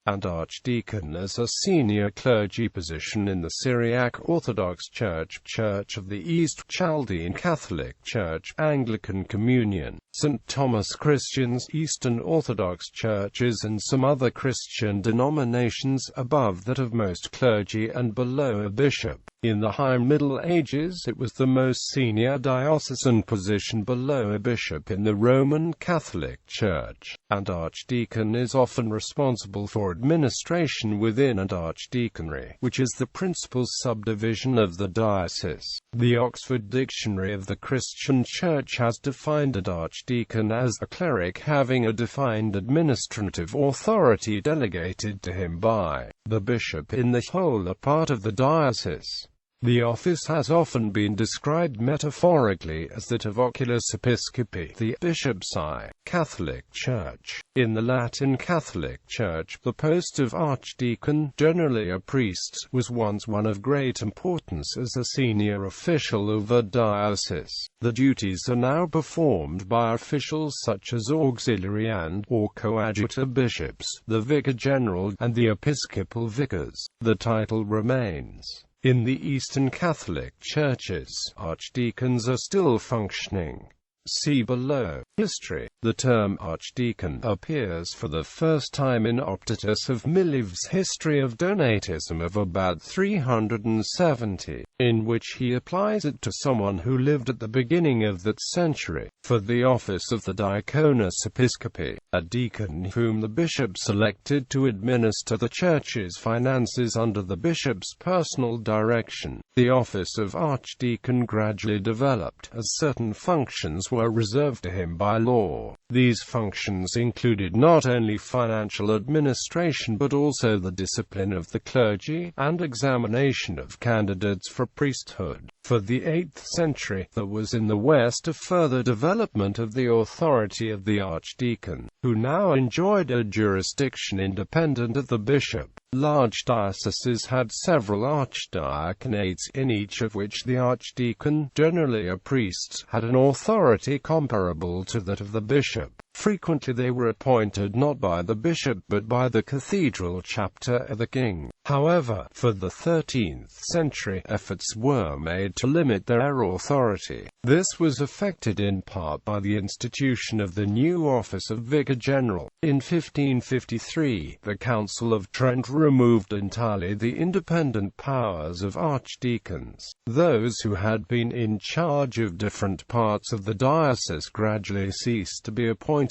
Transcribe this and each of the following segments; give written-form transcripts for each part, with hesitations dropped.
and archdeacon is a senior clergy position in the Syriac Orthodox Church, Church of the East, Chaldean Catholic Church, Anglican Communion, St. Thomas Christians, Eastern Orthodox churches and some other Christian denominations above that of most clergy and below a bishop. In the High Middle Ages it was the most senior diocesan position below a bishop in the Roman Catholic Church, and archdeacon is often responsible for administration within an archdeaconry, which is the principal subdivision of the diocese. The Oxford Dictionary of the Christian Church has defined an archdeacon as a cleric having a defined administrative authority delegated to him by the bishop in the whole or part of the diocese. The office has often been described metaphorically as that of oculus episcopi, the bishop's eye. Catholic Church. In the Latin Catholic Church, the post of archdeacon, generally a priest, was once one of great importance as a senior official of a diocese. The duties are now performed by officials such as auxiliary and or coadjutor bishops, the vicar general, and the episcopal vicars. The title remains. In the Eastern Catholic Churches, archdeacons are still functioning. See below. History. The term archdeacon appears for the first time in Optatus of Milev's History of Donatism of about 370, in which he applies it to someone who lived at the beginning of that century, for the office of the diaconus episcopi, a deacon whom the bishop selected to administer the church's finances under the bishop's personal direction. The office of archdeacon gradually developed, as certain functions were reserved to him by law. These functions included not only financial administration but also the discipline of the clergy, and examination of candidates for priesthood. For the 8th century, there was in the West a further development of the authority of the archdeacon, who now enjoyed a jurisdiction independent of the bishop. Large dioceses had several archdiaconates, in each of which the archdeacon, generally a priest, had an authority comparable to that of the bishop. Frequently they were appointed not by the bishop but by the cathedral chapter of the king. However, for the 13th century, efforts were made to limit their authority. This was effected in part by the institution of the new office of Vicar General. In 1553, the Council of Trent removed entirely the independent powers of archdeacons. Those who had been in charge of different parts of the diocese gradually ceased to be appointed.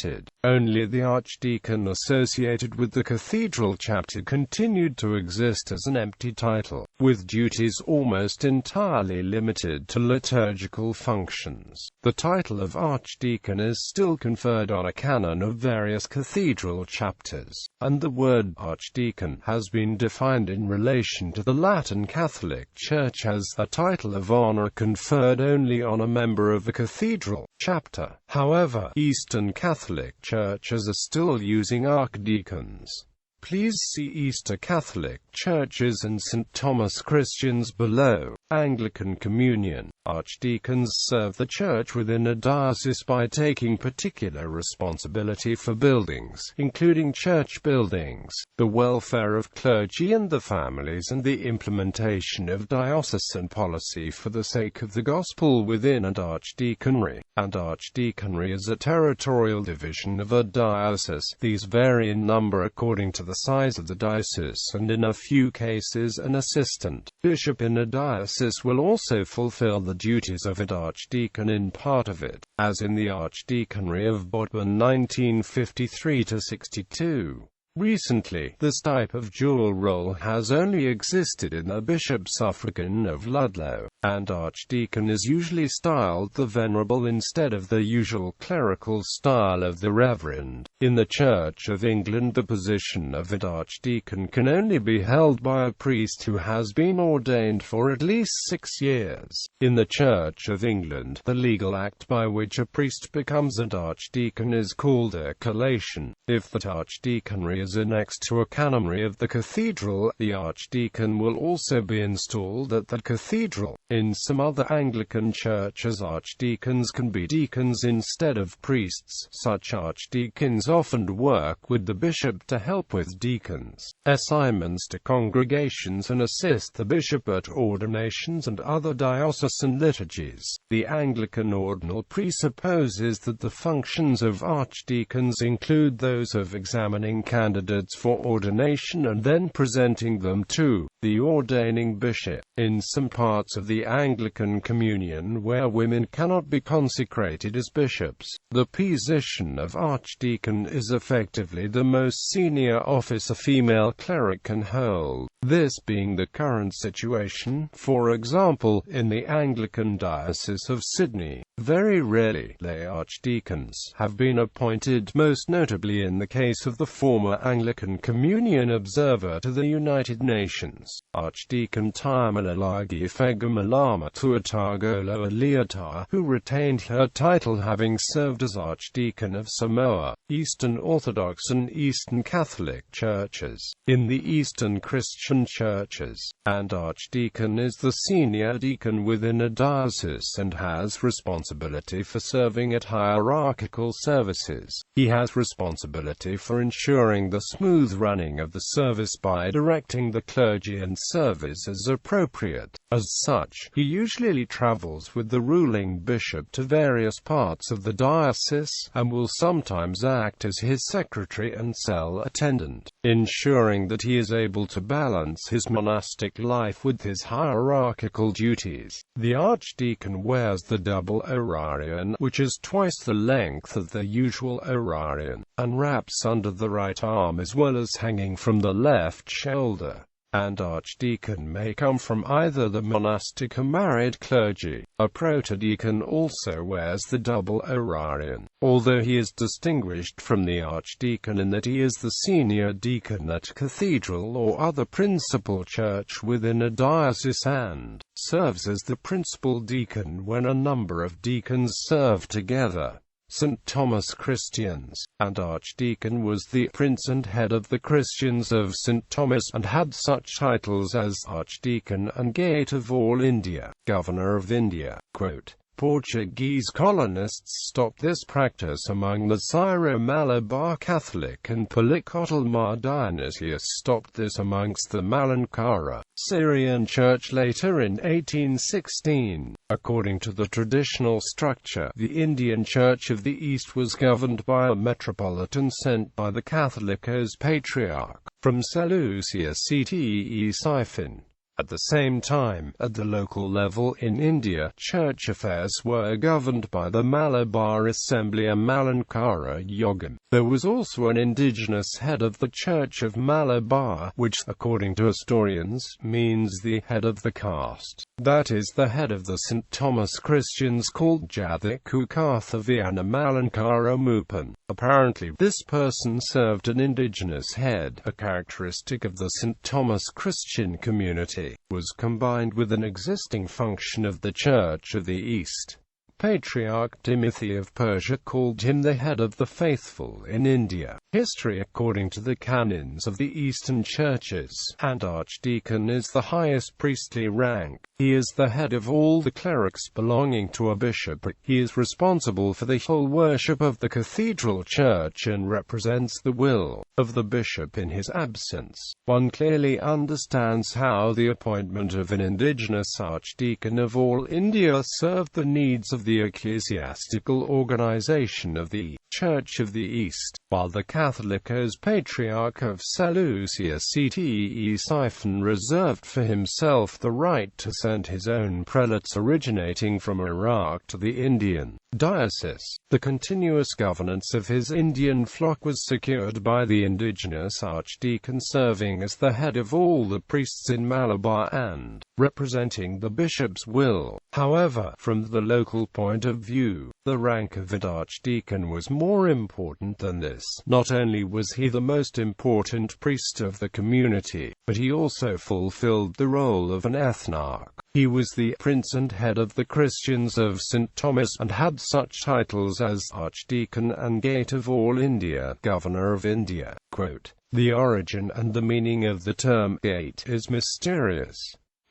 Only the archdeacon associated with the cathedral chapter continued to exist as an empty title, with duties almost entirely limited to liturgical functions. The title of archdeacon is still conferred on a canon of various cathedral chapters, and the word archdeacon has been defined in relation to the Latin Catholic Church as a title of honor conferred only on a member of the cathedral chapter. However, Eastern Catholic churches are still using archdeacons. Please see Eastern Catholic Churches and St. Thomas Christians below. Anglican Communion. Archdeacons serve the church within a diocese by taking particular responsibility for buildings, including church buildings, the welfare of clergy and the families, and the implementation of diocesan policy for the sake of the gospel within an archdeaconry. And archdeaconry is a territorial division of a diocese. These vary in number according to the size of the diocese, and in a few cases an assistant bishop in a diocese will also fulfill the duties of an archdeacon in part of it, as in the Archdeaconry of Bodmin 1953–62. Recently, this type of dual role has only existed in the bishop suffragan of Ludlow, and archdeacon is usually styled the Venerable instead of the usual clerical style of the Reverend. In the Church of England, the position of an archdeacon can only be held by a priest who has been ordained for at least 6 years. In the Church of England, the legal act by which a priest becomes an archdeacon is called a collation. If that archdeaconry is annexed to a canonry of the cathedral, the archdeacon will also be installed at the cathedral. In some other Anglican churches, archdeacons can be deacons instead of priests. Such archdeacons often work with the bishop to help with deacons' assignments to congregations and assist the bishop at ordinations and other diocesan liturgies. The Anglican ordinal presupposes that the functions of archdeacons include those of examining candidates for ordination and then presenting them to the ordaining bishop. In some parts of the Anglican Communion where women cannot be consecrated as bishops, the position of archdeacon is effectively the most senior office a female cleric can hold. This being the current situation, for example, in the Anglican Diocese of Sydney. Very rarely, lay archdeacons have been appointed, most notably in the case of the former Anglican Communion observer to the United Nations, Archdeacon Taimalagi Fegamalama Tuatagolo Aliata, who retained her title having served as Archdeacon of Samoa, Eastern Orthodox and Eastern Catholic Churches. In the Eastern Christian Churches, and archdeacon is the senior deacon within a diocese and has responsibility for serving at hierarchical services. He has responsibility for ensuring the smooth running of the service by directing the clergy and service as appropriate. As such, he usually travels with the ruling bishop to various parts of the diocese, and will sometimes act as his secretary and cell attendant, ensuring that he is able to balance his monastic life with his hierarchical duties. The archdeacon wears the double orarion, which is twice the length of the usual orarion, and wraps under the right arm as well as hanging from the left shoulder. And archdeacon may come from either the monastic or married clergy. A protodeacon also wears the double orarion, although he is distinguished from the archdeacon in that he is the senior deacon at cathedral or other principal church within a diocese and serves as the principal deacon when a number of deacons serve together. St. Thomas Christians, and Archdeacon was the prince and head of the Christians of St. Thomas, and had such titles as Archdeacon and Gate of all India, Governor of India. Quote, Portuguese colonists stopped this practice among the Syro-Malabar Catholic and Polycotalmar dynasties stopped this amongst the Malankara Syrian Church later in 1816. According to the traditional structure, the Indian Church of the East was governed by a metropolitan sent by the Catholicos Patriarch from Seleucia-The. At the same time, at the local level in India, church affairs were governed by the Malabar Assemblia Malankara Yogam. There was also an indigenous head of the Church of Malabar, which, according to historians, means the head of the caste. That is, the head of the St. Thomas Christians called Jathiku Karthaviana Malankara Mupan. Apparently, this person served an indigenous head, a characteristic of the St. Thomas Christian community, was combined with an existing function of the Church of the East. Patriarch Timothy of Persia called him the head of the faithful in India. History according to the canons of the Eastern churches, and archdeacon is the highest priestly rank. He is the head of all the clerics belonging to a bishopric. He is responsible for the whole worship of the cathedral church and represents the will of the bishop in his absence. One clearly understands how the appointment of an indigenous archdeacon of all India served the needs of the ecclesiastical organization of the Church of the East, while the Catholicos Patriarch of Seleucia-The reserved for himself the right to send his own prelates originating from Iraq to the Indian diocese. The continuous governance of his Indian flock was secured by the indigenous archdeacon serving as the head of all the priests in Malabar and representing the bishop's will. However, from the local point of view, the rank of an archdeacon was more important than this. Not only was he the most important priest of the community, but he also fulfilled the role of an ethnarch. He was the prince and head of the Christians of St. Thomas, and had such titles as Archdeacon and Gate of all India, Governor of India. Quote, the origin and the meaning of the term gate is mysterious.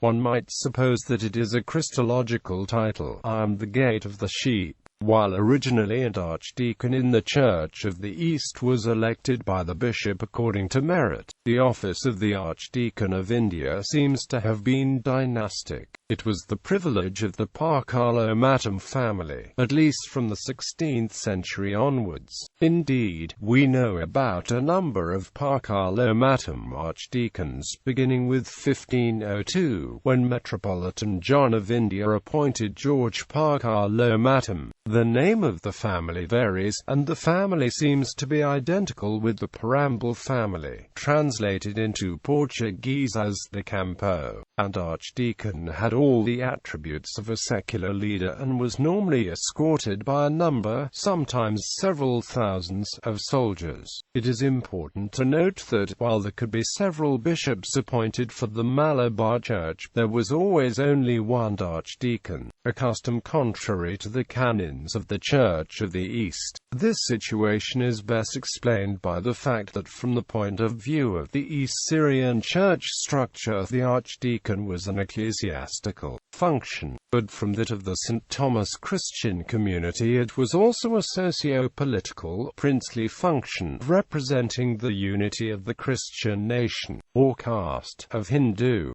One might suppose that it is a Christological title. I am the gate of the sheep. While originally an archdeacon in the Church of the East was elected by the bishop according to merit, the office of the Archdeacon of India seems to have been dynastic. It was the privilege of the Parcalomatum family, at least from the 16th century onwards. Indeed, we know about a number of Parcalomatum archdeacons, beginning with 1502, when Metropolitan John of India appointed George Parcalomatum. The name of the family varies, and the family seems to be identical with the Paramble family, translated into Portuguese as the Campo. And archdeacon had all the attributes of a secular leader and was normally escorted by a number, sometimes several thousands, of soldiers. It is important to note that, while there could be several bishops appointed for the Malabar Church, there was always only one archdeacon, a custom contrary to the canons of the Church of the East. This situation is best explained by the fact that from the point of view of the East Syrian church structure, the archdeacon was an ecclesiastical function, but from that of the St. Thomas Christian community it was also a socio-political, princely function, representing the unity of the Christian nation, or caste, of Hindu,